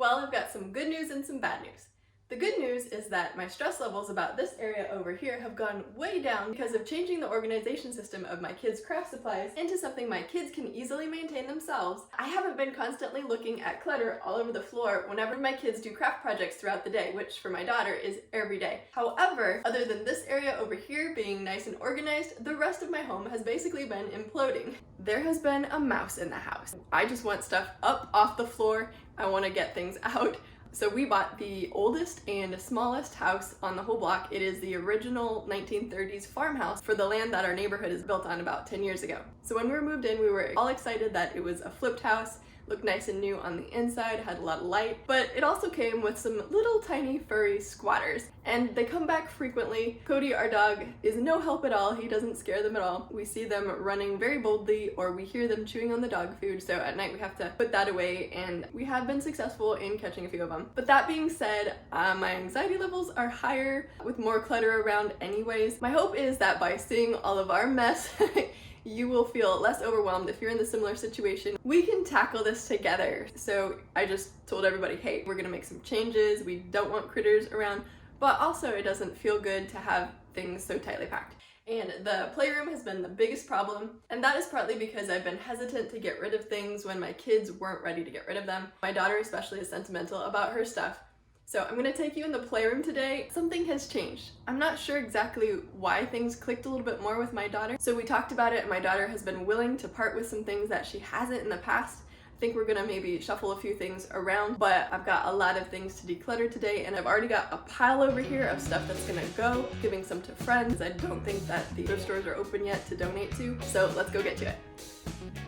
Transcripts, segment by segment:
Well, I've got some good news and some bad news. The good news is that my stress levels about this area over here have gone way down because of changing the organization system of my kids' craft supplies into something my kids can easily maintain themselves. I haven't been constantly looking at clutter all over the floor whenever my kids do craft projects throughout the day, which for my daughter is every day. However, other than this area over here being nice and organized, the rest of my home has basically been imploding. There has been a mouse in the house. I just want stuff up off the floor. I want to get things out. So we bought the oldest and smallest house on the whole block. It is the original 1930s farmhouse for the land that our neighborhood is built on about 10 years ago. So when we were moved in, we were all excited that it was a flipped house, looked nice and new on the inside, had a lot of light, but it also came with some little tiny furry squatters, and they come back frequently. Cody, our dog, is no help at all. He doesn't scare them at all. We see them running very boldly, or we hear them chewing on the dog food, so at night we have to put that away, and we have been successful in catching a few of them. But that being said, my anxiety levels are higher with more clutter around anyways. My hope is that by seeing all of our mess, you will feel less overwhelmed if you're in the similar situation. We can tackle this together. So I just told everybody, hey, we're gonna make some changes. We don't want critters around, but also it doesn't feel good to have things so tightly packed. And the playroom has been the biggest problem, and that is partly because I've been hesitant to get rid of things when my kids weren't ready to get rid of them. My daughter especially is sentimental about her stuff. So I'm gonna take you in the playroom today. Something has changed. I'm not sure exactly why things clicked a little bit more with my daughter. So we talked about it, and my daughter has been willing to part with some things that she hasn't in the past. I think we're gonna maybe shuffle a few things around, but I've got a lot of things to declutter today, and I've already got a pile over here of stuff that's gonna go, giving some to friends. I don't think that the thrift stores are open yet to donate to, so let's go get to it.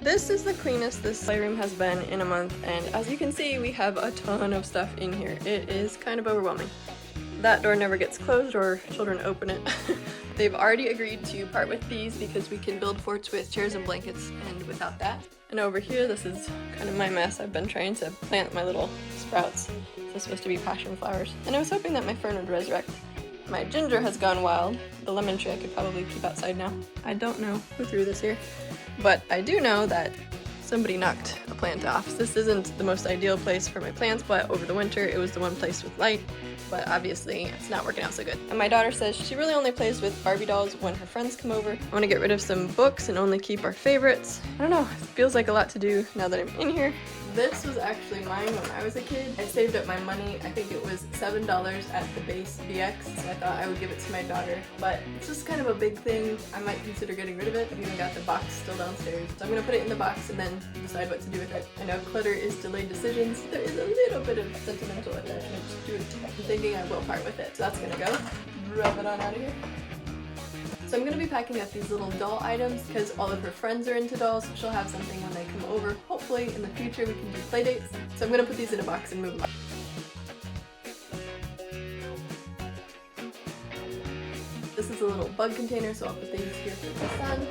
This is the cleanest this playroom has been in a month, and as you can see, we have a ton of stuff in here. It is kind of overwhelming. That door never gets closed or children open it. They've already agreed to part with these because we can build forts with chairs and blankets and without that. And over here, this is kind of my mess. I've been trying to plant my little sprouts. This is supposed to be passion flowers. And I was hoping that my fern would resurrect. My ginger has gone wild. The lemon tree I could probably keep outside now. I don't know who threw this here, but I do know that somebody knocked a plant off. This isn't the most ideal place for my plants, but over the winter it was the one place with light, but obviously it's not working out so good. And my daughter says she really only plays with Barbie dolls when her friends come over. I want to get rid of some books and only keep our favorites. I don't know, it feels like a lot to do now that I'm in here. This was actually mine when I was a kid. I saved up my money. I think it was $7 at the base BX, so I thought I would give it to my daughter. But it's just kind of a big thing. I might consider getting rid of it. I've even got the box still downstairs. So I'm gonna put it in the box and then decide what to do with it. I know clutter is delayed decisions. There is a little bit of sentimental attachment to it. I'm thinking I will part with it. So that's gonna go. Rub it on out of here. So I'm going to be packing up these little doll items because all of her friends are into dolls. She'll have something when they come over. Hopefully in the future we can do play dates. So I'm going to put these in a box and move them. This is a little bug container, so I'll put these here for the sun.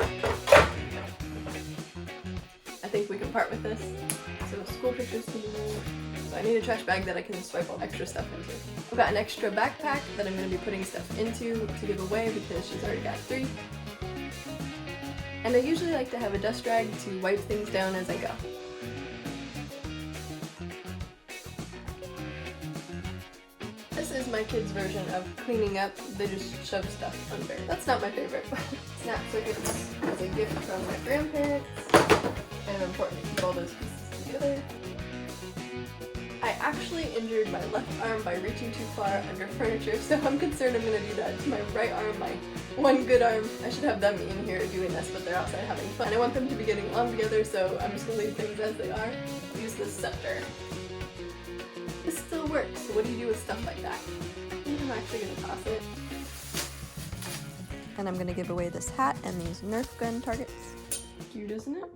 I think we can part with this. So school pictures can be moved. So I need a trash bag that I can swipe all extra stuff into. I've got an extra backpack that I'm going to be putting stuff into to give away because she's already got 3. And I usually like to have a dust rag to wipe things down as I go. This is my kids' version of cleaning up. They just shove stuff under. That's not my favorite. Snap circuits as a gift from my grandparents. Kind of important to keep all those pieces together. I actually injured my left arm by reaching too far under furniture, so I'm concerned I'm going to do that to my right arm, my one good arm. I should have them in here doing this, but they're outside having fun. I want them to be getting along together, so I'm just going to leave things as they are. Use this scepter. This still works, so what do you do with stuff like that? I think I'm actually going to toss it. And I'm going to give away this hat and these Nerf gun targets. Cute, isn't it?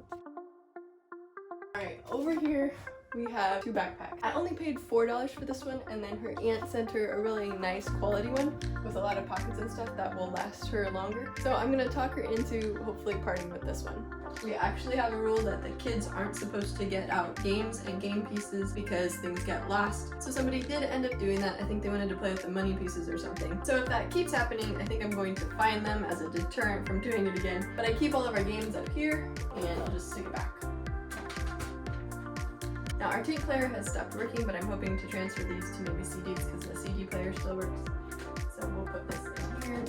Alright, over here we have 2 backpacks. I only paid $4 for this one, and then her aunt sent her a really nice quality one with a lot of pockets and stuff that will last her longer. So I'm gonna talk her into hopefully parting with this one. We actually have a rule that the kids aren't supposed to get out games and game pieces because things get lost. So somebody did end up doing that. I think they wanted to play with the money pieces or something. So if that keeps happening, I think I'm going to fine them as a deterrent from doing it again. But I keep all of our games up here, and I'll just stick it back. Now our tape player has stopped working, but I'm hoping to transfer these to maybe CDs because the CD player still works. So we'll put this in here.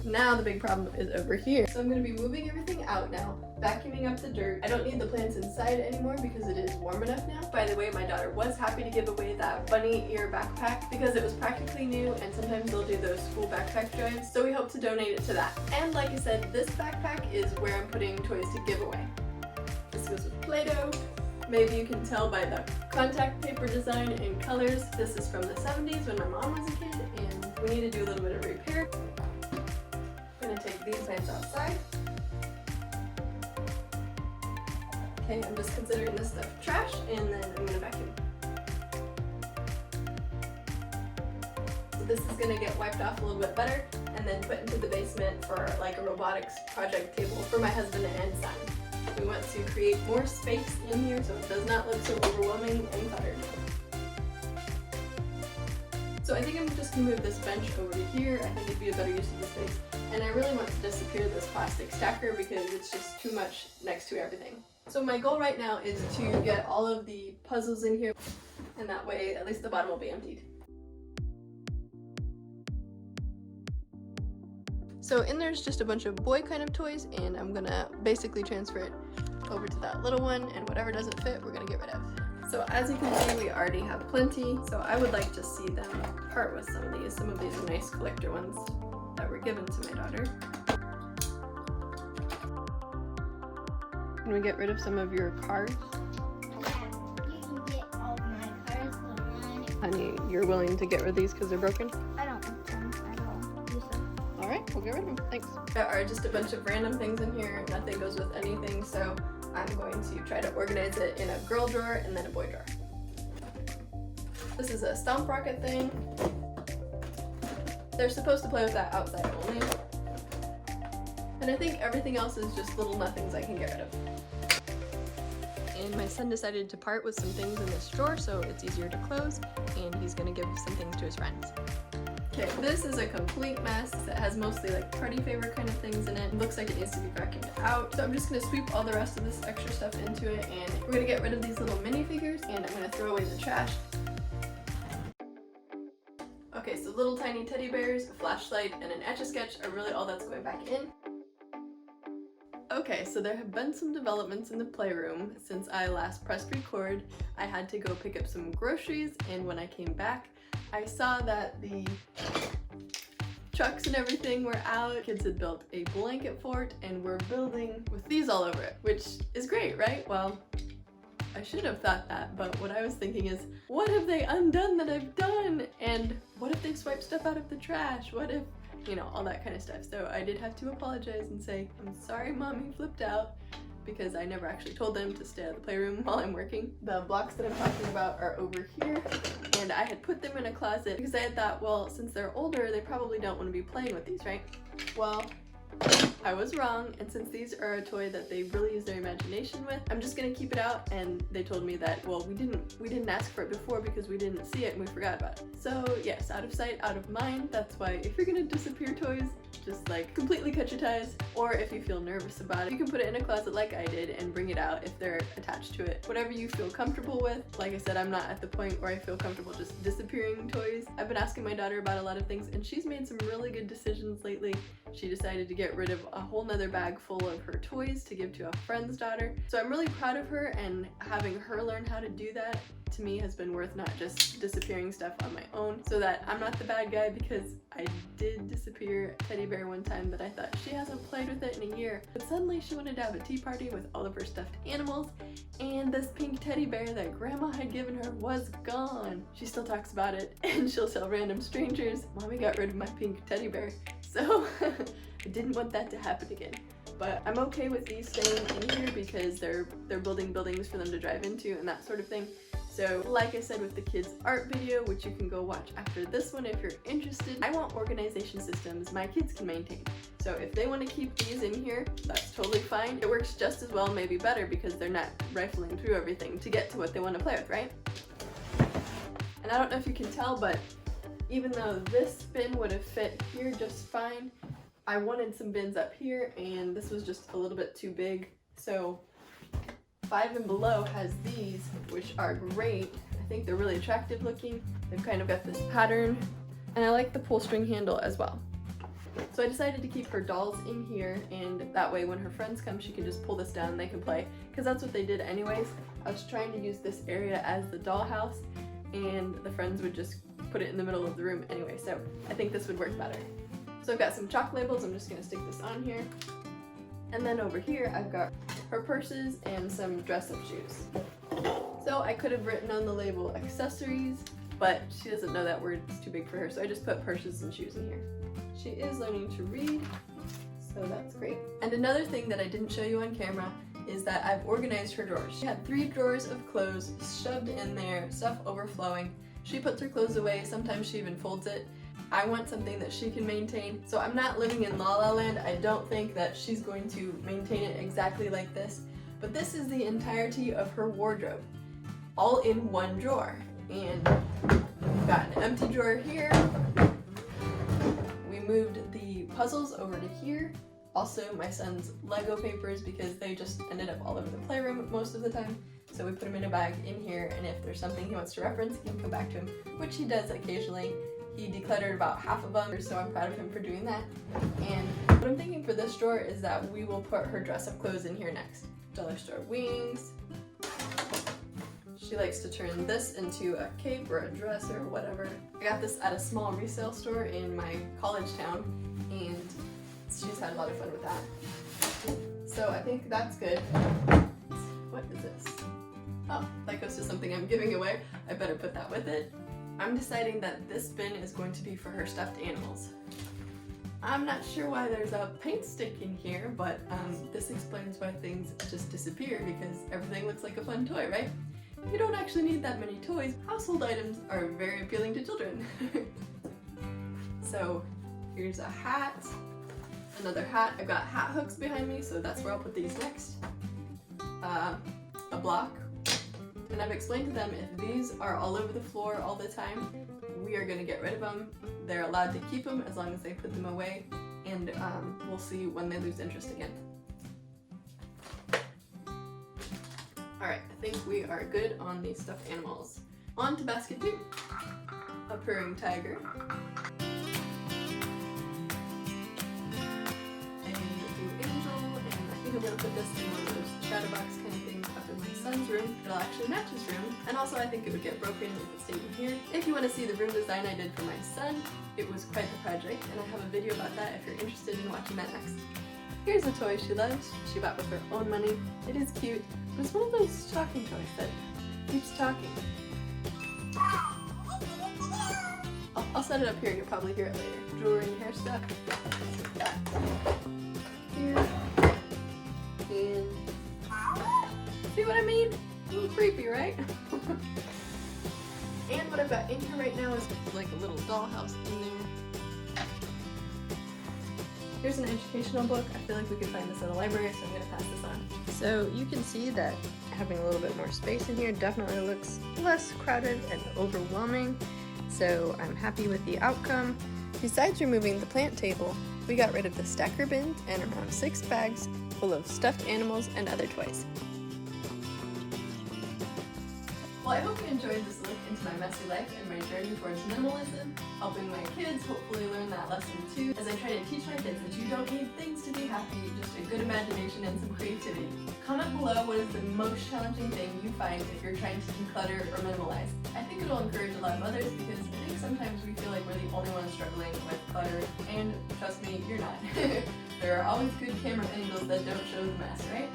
Now the big problem is over here. So I'm going to be moving everything out now, vacuuming up the dirt. I don't need the plants inside anymore because it is warm enough now. By the way, my daughter was happy to give away that bunny ear backpack because it was practically new, and sometimes they'll do those school backpack drives, so we hope to donate it to that. And like I said, this backpack is where I'm putting toys to give away. This goes with Play-Doh. Maybe you can tell by the contact paper design and colors. This is from the 70s when my mom was a kid, and we need to do a little bit of repair. I'm going to take these plants outside. Okay, I'm just considering this stuff trash, and then I'm going to vacuum. So this is going to get wiped off a little bit better, and then put into the basement for like a robotics project table for my husband and son. We want to create more space in here so it does not look so overwhelming and cluttered. So I think I'm just going to move this bench over to here. I think it'd be a better use of the space. And I really want to disappear this plastic stacker because it's just too much next to everything. So my goal right now is to get all of the puzzles in here, and that way at least the bottom will be emptied. So in there's just a bunch of boy kind of toys, and I'm gonna basically transfer it over to that little one, and whatever doesn't fit we're gonna get rid of. So as you can see, we already have plenty, so I would like to see them part with some of these. Some of these are nice collector ones that were given to my daughter. Can we get rid of some of your cars? Yeah, you can get all of my cars online. Honey, you're willing to get rid of these because they're broken? I don't want them at all. Use them. Alright, we'll get rid of them. Thanks. There are just a bunch of random things in here. Nothing goes with anything, so I'm going to try to organize it in a girl drawer and then a boy drawer. This is a stomp rocket thing. They're supposed to play with that outside only. And I think everything else is just little nothings I can get rid of. And my son decided to part with some things in this drawer so it's easier to close, and he's gonna give some things to his friends. Okay, this is a complete mess. It has mostly like party favor kind of things in it. It looks like it needs to be vacuumed out. So I'm just gonna sweep all the rest of this extra stuff into it, and we're gonna get rid of these little minifigures, and I'm gonna throw away the trash. Okay, so little tiny teddy bears, a flashlight, and an Etch-a-Sketch are really all that's going back in. Okay, so there have been some developments in the playroom since I last pressed record. I had to go pick up some groceries, and when I came back, I saw that the trucks and everything were out. Kids had built a blanket fort and were building with these all over it, which is great, right? Well, I should have thought that, but what I was thinking is, what have they undone that I've done? And what if they swiped stuff out of the trash? What if, you know, all that kind of stuff. So I did have to apologize and say, I'm sorry Mommy flipped out, because I never actually told them to stay out of the playroom while I'm working. The blocks that I'm talking about are over here, and I had put them in a closet because I had thought, well, since they're older, they probably don't want to be playing with these, right? Well, I was wrong, and since these are a toy that they really use their imagination with, I'm just gonna keep it out. And they told me that, well, we didn't ask for it before because we didn't see it and we forgot about it. So yes, out of sight, out of mind. That's why if you're gonna disappear toys, just like completely cut your ties, or if you feel nervous about it, you can put it in a closet like I did and bring it out if they're attached to it. Whatever you feel comfortable with. Like I said, I'm not at the point where I feel comfortable just disappearing toys. I've been asking my daughter about a lot of things, and she's made some really good decisions lately. She decided to get rid of a whole nother bag full of her toys to give to a friend's daughter. So I'm really proud of her, and having her learn how to do that to me has been worth not just disappearing stuff on my own, so that I'm not the bad guy, because I did disappear a teddy bear one time that I thought she hasn't played with it in a year. But suddenly she wanted to have a tea party with all of her stuffed animals, and this pink teddy bear that grandma had given her was gone. She still talks about it, and she'll tell random strangers, Mommy got rid of my pink teddy bear. So I didn't want that to happen again. But I'm okay with these staying in here because they're building buildings for them to drive into and that sort of thing. So like I said with the kids art video, which you can go watch after this one if you're interested, I want organization systems my kids can maintain. So if they want to keep these in here, that's totally fine. It works just as well, maybe better, because they're not rifling through everything to get to what they want to play with, right? And I don't know if you can tell, but even though this bin would have fit here just fine, I wanted some bins up here, and this was just a little bit too big. So 5 and below has these, which are great. I think they're really attractive looking. They've kind of got this pattern, and I like the pull string handle as well. So I decided to keep her dolls in here, and that way when her friends come she can just pull this down and they can play, because that's what they did anyways. I was trying to use this area as the dollhouse, and the friends would just put it in the middle of the room anyway, so I think this would work better. So I've got some chalk labels. I'm just going to stick this on here. And then over here I've got her purses and some dress-up shoes. So I could have written on the label accessories, but she doesn't know that word, it's too big for her, so I just put purses and shoes in here. She is learning to read, so that's great. And another thing that I didn't show you on camera is that I've organized her drawers. She had 3 drawers of clothes shoved in there, stuff overflowing. She puts her clothes away, sometimes she even folds it. I want something that she can maintain, so I'm not living in La La Land. I don't think that she's going to maintain it exactly like this, but this is the entirety of her wardrobe, all in one drawer. And we've got an empty drawer here. We moved the puzzles over to here. Also my son's Lego papers, because they just ended up all over the playroom most of the time. So we put them in a bag in here, and if there's something he wants to reference, he can come back to him, which he does occasionally. He decluttered about half of them, so I'm proud of him for doing that. And what I'm thinking for this drawer is that we will put her dress-up clothes in here next. Dollar store wings. She likes to turn this into a cape or a dress or whatever. I got this at a small resale store in my college town, and she's had a lot of fun with that. So I think that's good. What is this? Oh, that goes to something I'm giving away. I better put that with it. I'm deciding that this bin is going to be for her stuffed animals. I'm not sure why there's a paint stick in here, but this explains why things just disappear, because everything looks like a fun toy, right? You don't actually need that many toys. Household items are very appealing to children. So here's a hat, another hat. I've got hat hooks behind me, so that's where I'll put these next. A block. And I've explained to them if these are all over the floor all the time, we are going to get rid of them. They're allowed to keep them as long as they put them away, and we'll see when they lose interest again. Alright, I think we are good on these stuffed animals. On to basket 2. A purring tiger. A blue angel, and I think I'm going to put this in one of those shadow box kind of things up in my son's room. It'll actually match his room, and also I think it would get broken if it stayed in here. If you want to see the room design I did for my son, it was quite the project, and I have a video about that if you're interested in watching that next. Here's a toy she loves. She bought with her own money. It is cute, but it's one of those talking toys that keeps talking. I'll set it up here, you'll probably hear it later. Jewelry and hair stuff. That. Here. And see what I mean? A little creepy, right? And what I've got in here right now is like a little dollhouse in there. Here's an educational book. I feel like we could find this at a library, so I'm going to pass this on. So you can see that having a little bit more space in here definitely looks less crowded and overwhelming. So I'm happy with the outcome. Besides removing the plant table, we got rid of the stacker bin and around 6 bags full of stuffed animals and other toys. Well, I hope you enjoyed this look into my messy life and my journey towards minimalism, helping my kids hopefully learn that lesson too, as I try to teach my kids that you don't need things to be happy, just a good imagination and some creativity. Comment below what is the most challenging thing you find if you're trying to declutter or minimalize. I think it'll encourage a lot of others, because I think sometimes we feel like we're the only ones struggling with clutter, and trust me, you're not. There are always good camera angles that don't show the mess, right?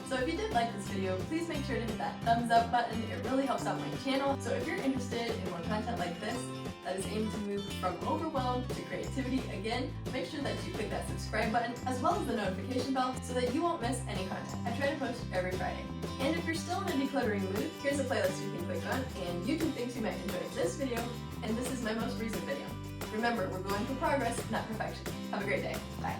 So if you did like this video, please make sure to hit that thumbs up button. It really helps out my channel. So if you're interested in more content like this that is aimed to move from overwhelmed to creativity, again, make sure that you click that subscribe button as well as the notification bell so that you won't miss any content. I try to post every Friday. And if you're still in a decluttering mood, here's a playlist you can click on, and YouTube thinks you might enjoy this video, and this is my most recent video. Remember, we're going for progress, not perfection. Have a great day. Bye.